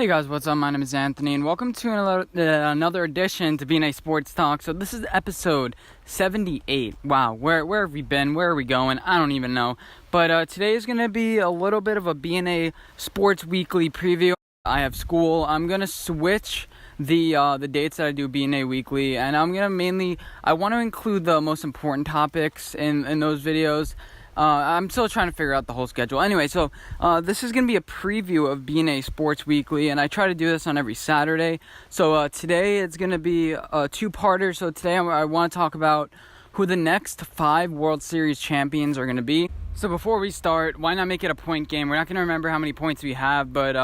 Hey guys, what's up? My name is Anthony, and welcome to another edition to BNA Sports Talk. So this is episode 78. Wow, where have we been? Where are we going? I don't even know. But today is going to be a little bit of a BNA Sports Weekly preview. I have school. I'm going to switch the dates that I do BNA Weekly, and I'm going to I want to include the most important topics in those videos. I'm still trying to figure out the whole schedule. Anyway, so this is going to be a preview of BNA Sports Weekly, and I try to do this on every Saturday. So today it's going to be a two-parter. So today I want to talk about who the next 5 World Series champions are going to be. So before we start, why not make it a point game? We're not going to remember how many points we have, but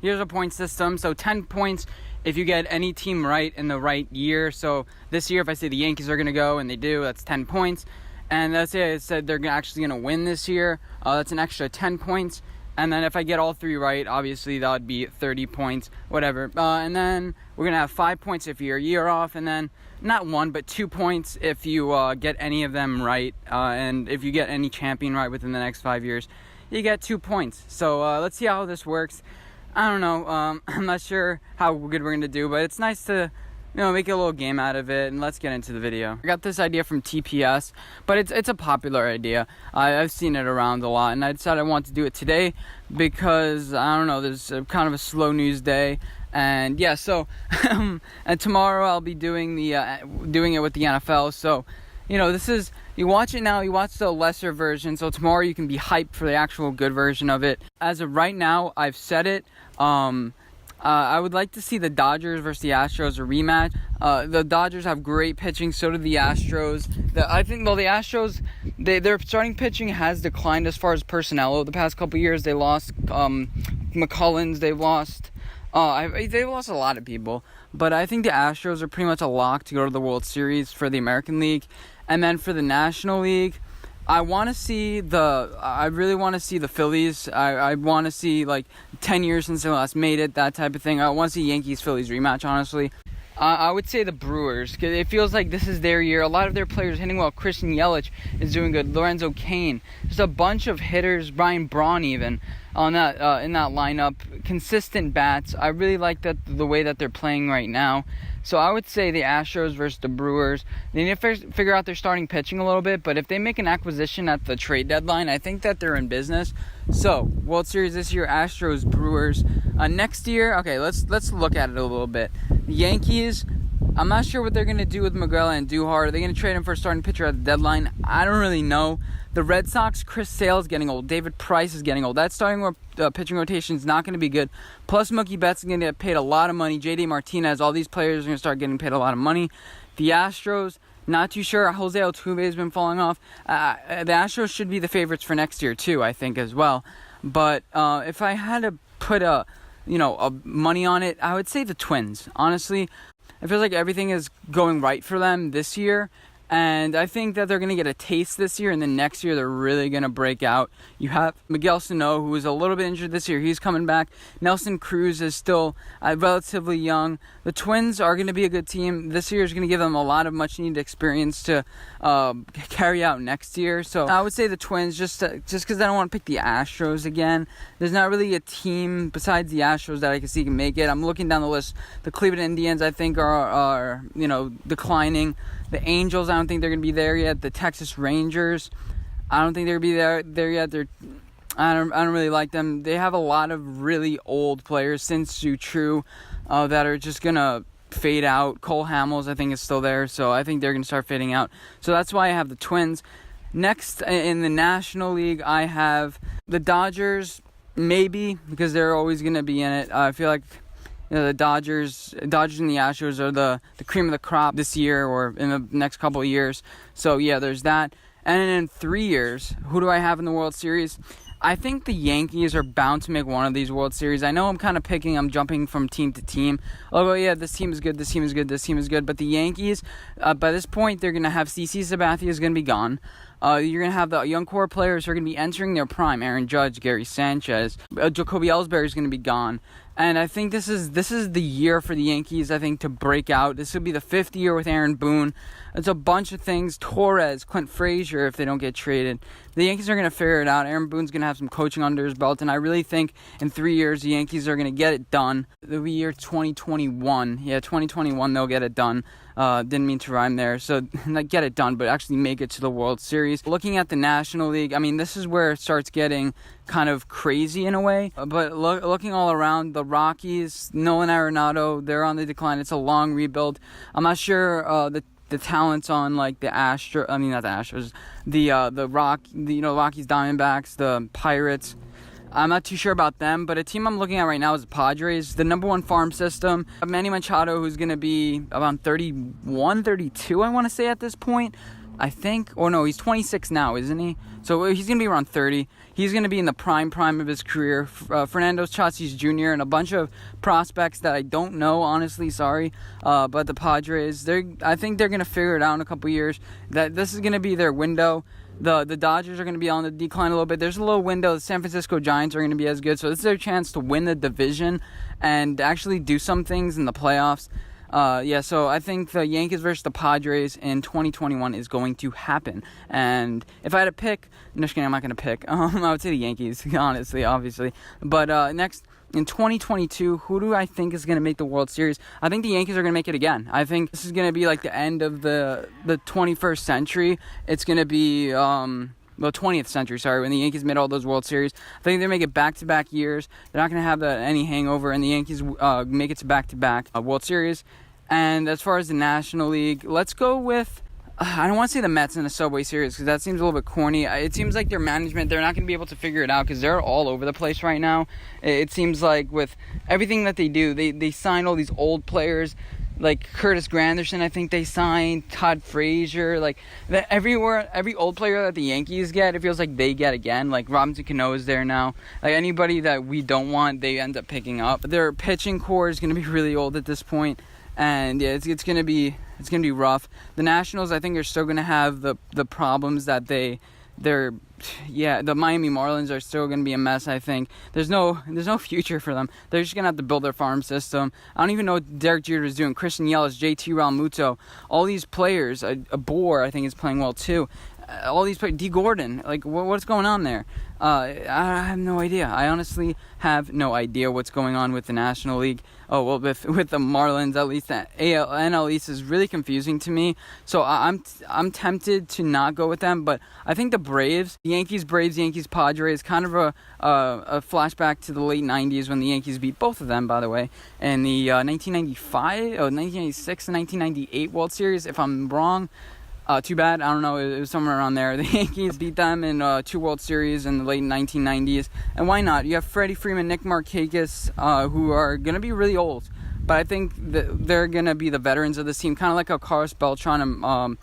here's a point system. So 10 points if you get any team right in the right year. So this year, if I say the Yankees are going to go, and they do, that's 10 points. And let's say I said they're actually going to win this year. That's an extra 10 points. And then if I get all 3 right, obviously that would be 30 points, whatever. And then we're going to have 5 points if you're a year off. And then not 1, but 2 points if you get any of them right. And if you get any champion right within the next 5 years, you get 2 points. So let's see how this works. I don't know. I'm not sure how good we're going to do, but it's nice to make a little game out of it, and let's get into the video. I got this idea from TPS, but it's a popular idea. I've seen it around a lot, and I decided I want to do it today because, I don't know, there's kind of a slow news day, and yeah, so, and tomorrow I'll be doing doing it with the NFL, so, this is, you watch it now, you watch the lesser version, so tomorrow you can be hyped for the actual good version of it. As of right now, I've said it, I would like to see the Dodgers versus the Astros a rematch. The Dodgers have great pitching, so do the Astros. The Astros, their starting pitching has declined as far as personnel. The past couple years, they lost McCullins, they've lost a lot of people. But I think the Astros are pretty much a lock to go to the World Series for the American League. And then for the National League, I really want to see the Phillies. I want to see, 10 years since they last made it, that type of thing. I want to see Yankees-Phillies rematch, honestly. I would say the Brewers, because it feels like this is their year. A lot of their players hitting well. Christian Yelich is doing good. Lorenzo Cain. There's a bunch of hitters. Brian Braun, even, in that lineup. Consistent bats. I really like the way that they're playing right now. So I would say the Astros versus the Brewers. They need to figure out their starting pitching a little bit, but if they make an acquisition at the trade deadline, I think that they're in business. So, World Series this year, Astros, Brewers. Next year, okay, let's look at it a little bit. The Yankees, I'm not sure what they're going to do with Miguel Andujar. Are they going to trade him for a starting pitcher at the deadline? I don't really know. The Red Sox, Chris Sale is getting old. David Price is getting old. That starting pitching rotation is not going to be good. Plus, Mookie Betts is going to get paid a lot of money. J.D. Martinez, all these players are going to start getting paid a lot of money. The Astros, not too sure. Jose Altuve has been falling off. The Astros should be the favorites for next year, too, I think, as well. But if I had to put a money on it, I would say the Twins. Honestly, it feels like everything is going right for them this year. And I think that they're going to get a taste this year, and then next year they're really going to break out. You have Miguel Sano, who was a little bit injured this year. He's coming back. Nelson Cruz is still relatively young. The Twins are going to be a good team. This year is going to give them a lot of much-needed experience to carry out next year. So I would say the Twins, just because I don't want to pick the Astros again. There's not really a team besides the Astros that I can see can make it. I'm looking down the list. The Cleveland Indians, I think, are declining. The Angels, I don't think they're going to be there yet. The Texas Rangers, I don't think they're going to be there yet. I don't really like them. They have a lot of really old players, Sin-Soo Choo, that are just going to fade out. Cole Hamels, I think, is still there, so I think they're going to start fading out. So that's why I have the Twins. Next, in the National League, I have the Dodgers, maybe, because they're always going to be in it. I feel like the Dodgers and the Astros are the cream of the crop this year or in the next couple of years. So, yeah, there's that. And in 3 years, who do I have in the World Series? I think the Yankees are bound to make one of these World Series. I know I'm jumping from team to team. Oh, yeah, this team is good, this team is good, this team is good. But the Yankees, by this point, they're going to have CC Sabathia is going to be gone. You're going to have the young core players who are going to be entering their prime. Aaron Judge, Gary Sanchez, Jacoby Ellsbury is going to be gone. And I think this is the year for the Yankees, I think, to break out. This would be the 5th year with Aaron Boone. It's a bunch of things. Torres, Clint Frazier, if they don't get traded. The Yankees are going to figure it out. Aaron Boone's going to have some coaching under his belt. And I really think in 3 years, the Yankees are going to get it done. It'll be year 2021. Yeah, 2021, they'll get it done. Didn't mean to rhyme there. So, not get it done, but actually make it to the World Series. Looking at the National League, I mean, this is where it starts getting kind of crazy in a way. But looking all around, the Rockies, Nolan Arenado, they're on the decline. It's a long rebuild. I'm not sure the talents on like the Astros. I mean, not the Astros. The Rockies, Diamondbacks, the Pirates. I'm not too sure about them, but a team I'm looking at right now is the Padres, the number one farm system. Manny Machado, who's going to be around 31, 32, I want to say at this point, I think. Or no, he's 26 now, isn't he? So he's going to be around 30. He's going to be in the prime of his career. Fernando Tatis Jr. and a bunch of prospects that I don't know, honestly, sorry. But the Padres, I think they're going to figure it out in a couple years. That this is going to be their window. The Dodgers are going to be on the decline a little bit. There's a little window. The San Francisco Giants are going to be as good. So this is their chance to win the division and actually do some things in the playoffs. So I think the Yankees versus the Padres in 2021 is going to happen. And if I had to pick, no, just kidding, I'm not going to pick. I would say the Yankees, honestly, obviously. But next, in 2022, who do I think is going to make the World Series? I think the Yankees are going to make it again. I think this is going to be like the end of the 21st century. It's going to be the 20th century, when the Yankees made all those World Series. I think they make it back-to-back years. They're not going to have any hangover, and the Yankees make it to back-to-back World Series. And as far as the National League, let's go with, I don't want to say the Mets in the Subway Series because that seems a little bit corny. It seems like their management, they're not going to be able to figure it out because they're all over the place right now. It seems like with everything that they do, they sign all these old players, like Curtis Granderson, I think they signed, Todd Frazier, like every old player that the Yankees get, it feels like they get again. Like Robinson Cano is there now. Like anybody that we don't want, they end up picking up. Their pitching core is going to be really old at this point. And yeah, it's gonna be rough. The Nationals, I think, are still gonna have the problems that the Miami Marlins are still gonna be a mess. I think there's no future for them. They're just gonna have to build their farm system. I don't even know what Derek Jeter is doing. Christian Yelich, JT Realmuto, all these players. A Bohr, I think, is playing well too. All these players, D. Gordon, like what's going on there? I have no idea. I honestly have no idea what's going on with the National League. Oh, well, with the Marlins, at least the NL East is really confusing to me. So I'm tempted to not go with them, but I think the Braves, Yankees, Padres, kind of a flashback to the late 90s when the Yankees beat both of them, by the way, in the 1996 and 1998 World Series, if I'm wrong. Too bad. I don't know. It was somewhere around there. The Yankees beat them in 2 World Series in the late 1990s. And why not? You have Freddie Freeman, Nick Markakis, who are going to be really old. But I think that they're going to be the veterans of this team, kind of like how Carlos Beltran and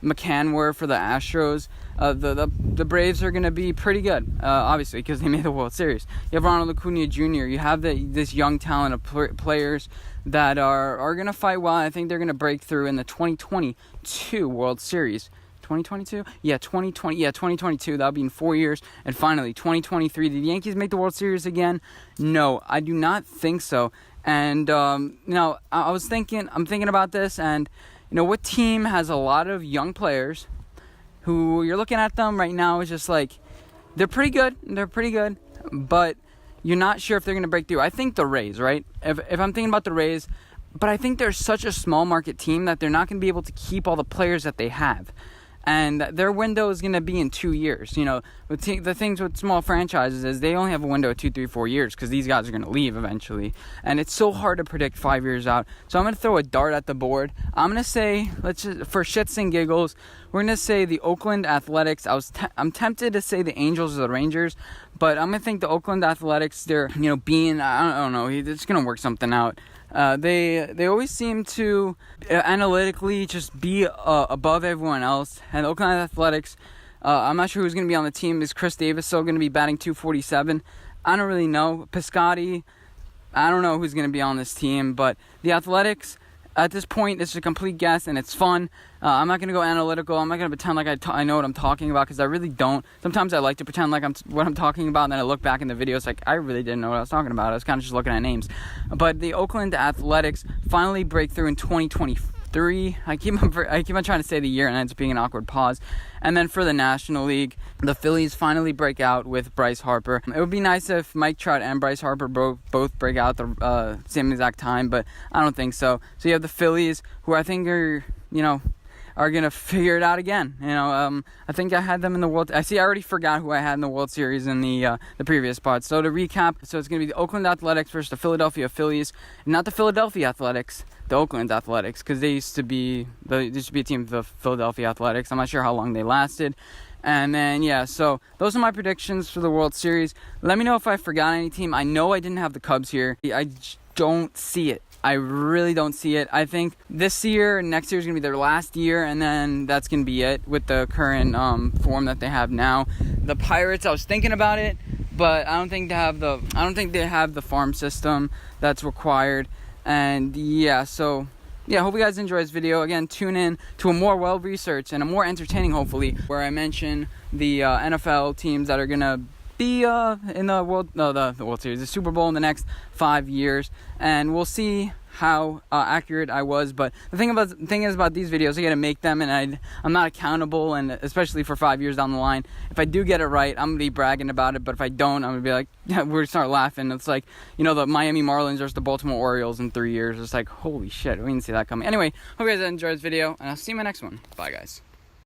McCann were for the Astros. The Braves are going to be pretty good, obviously, because they made the World Series. You have Ronald Acuna Jr. You have this young talent of players that are going to fight well. I think they're going to break through in the 2022 World Series. 2022? Yeah, 2020. Yeah, 2022. That'll be in 4 years. And finally, 2023. Did the Yankees make the World Series again? No, I do not think so. And, I'm thinking about this, and, what team has a lot of young players who you're looking at them right now is just like, they're pretty good, but you're not sure if they're going to break through. I think the Rays, right? If I'm thinking about the Rays, but I think they're such a small market team that they're not going to be able to keep all the players that they have. And their window is going to be in 2 years. The things with small franchises is they only have a window of 2, 3, 4 years because these guys are going to leave eventually. And it's so hard to predict 5 years out. So I'm going to throw a dart at the board. I'm going to say, for shits and giggles, we're going to say the Oakland Athletics. I'm tempted to say the Angels or the Rangers, but I'm going to think the Oakland Athletics, they're, being, I don't know, it's going to work something out. They always seem to analytically just be above everyone else. And Oakland Athletics, I'm not sure who's going to be on the team. Is Chris Davis still going to be batting .247? I don't really know. Piscotty, I don't know who's going to be on this team. But the Athletics, at this point, it's a complete guess, and it's fun. I'm not going to go analytical. I'm not going to pretend like I know what I'm talking about, because I really don't. Sometimes I like to pretend like what I'm talking about, and then I look back in the videos like I really didn't know what I was talking about. I was kind of just looking at names. But the Oakland Athletics finally break through in 2023. I keep on trying to say the year, and it ends up being an awkward pause. And then for the National League, the Phillies finally break out with Bryce Harper. It would be nice if Mike Trout and Bryce Harper both break out at the same exact time, but I don't think so. So you have the Phillies, who I think are going to figure it out again. I think I had them in the World... I already forgot who I had in the World Series in the previous part. So to recap, so it's going to be the Oakland Athletics versus the Philadelphia Phillies. Not the Philadelphia Athletics, the Oakland Athletics, because they used to be a team of the Philadelphia Athletics. I'm not sure how long they lasted. And then, yeah, so those are my predictions for the World Series. Let me know if I forgot any team. I know I didn't have the Cubs here. I don't see it. I really don't see it. I think this year, next year is going to be their last year, and then that's going to be it with the current form that they have now. The Pirates, I was thinking about it, but I don't think they have the farm system that's required. And yeah, so yeah, hope you guys enjoy this video. Again, tune in to a more well-researched and a more entertaining, hopefully, where I mention the NFL teams that are going to be in the World Series, the Super Bowl in the next 5 years, and we'll see how accurate I was. But the thing is about these videos, I gotta make them, and I'm not accountable, and especially for 5 years down the line, if I do get it right, I'm gonna be bragging about it. But if I don't, I'm gonna be like, yeah, we're gonna start laughing. It's like, the Miami Marlins versus the Baltimore Orioles in 3 years. It's like, holy shit, we didn't see that coming. Anyway, hope you guys enjoyed this video, and I'll see you in my next one. Bye, guys.